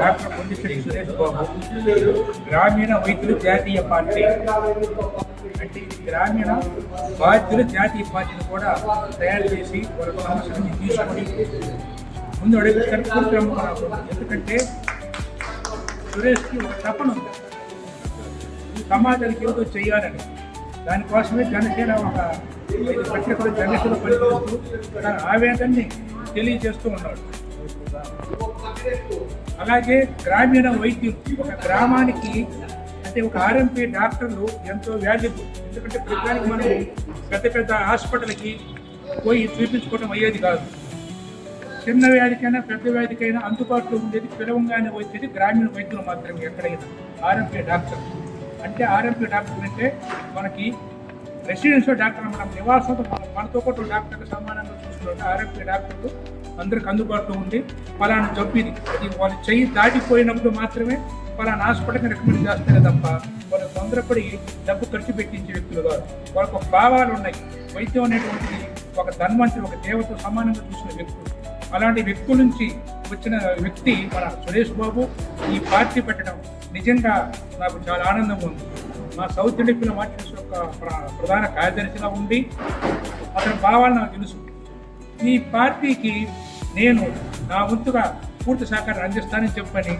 Doctor Kondisetti Suresh Babu, గ్రామీణ వైద్యులు జాతీయ పార్టీ. అంటే గ్రామీణ బాధ్యులు జాతీయ పార్టీని కూడా తయారు చేసి వాళ్ళ సమస్యలని తీసుకొని ముందు అడుగుతారు పూర్తి నమ్మకం. ఎందుకంటే సురేష్కి ఒక తపన ఉంది, సమాజానికి ఏదో చేయాలని. దానికోసమే జనసేన ఒక 5 పత్రికలు జనసేన పనిచేస్తూ తన ఆవేదనని తెలియజేస్తూ ఉన్నాడు. అలాగే గ్రామీణ వైద్యులు ఒక గ్రామానికి అంటే ఒక ఆర్ఎంపీ డాక్టర్లు ఎంతో వాల్యుబుల్. ఎందుకంటే ప్రతిదానికి మనం పెద్ద పెద్ద హాస్పిటల్కి పోయి చూపించుకోవడం అయ్యేది కాదు. చిన్న వ్యాధికైనా పెద్ద వ్యాధికైనా అందుబాటులో ఉండేది పిలవంగానే వచ్చేది గ్రామీణ వైద్యులు మాత్రమే. ఎక్కడైనా ఆర్ఎంపీ డాక్టర్ అంటే ఆర్ఎంపీ డాక్టర్ అంటే మనకి రెసిడెన్షియల్ డాక్టర్, మనం నివాసంతో మనతో పాటు డాక్టర్కి సమానంగా చూసుకుంటే ఆర్ఎంపీ డాక్టర్లు అందరికి అందుబాటులో ఉండి ఫలానా జబ్బు ఇది, అది వాళ్ళు చెయ్యి దాటిపోయినప్పుడు మాత్రమే ఫలానా హాస్పిటల్కి రికమెండ్ చేస్తారు తప్ప వాళ్ళు తొందరపడి డబ్బు ఖర్చు పెట్టించే వ్యక్తులు కాదు. వాళ్ళకు ఒక భావాలు ఉన్నాయి. వైద్యం అనేటువంటిది ఒక ధన్వంతరి, ఒక దేవత సమానంగా చూసిన వ్యక్తులు. అలాంటి వ్యక్తుల నుంచి వచ్చిన వ్యక్తి మన సురేష్ బాబు ఈ పార్టీ పెట్టడం నిజంగా నాకు చాలా ఆనందంగా ఉంది. మా సౌత్ ఇండియా ఫిల్మ్ ఆర్టిస్ట్ యొక్క ప్రధాన కార్యదర్శిగా ఉండి అతని భావాలు నాకు తెలుసు. ఈ పార్టీకి నేను నా వంతుగా పూర్తి సహకారం అందిస్తానని చెప్పని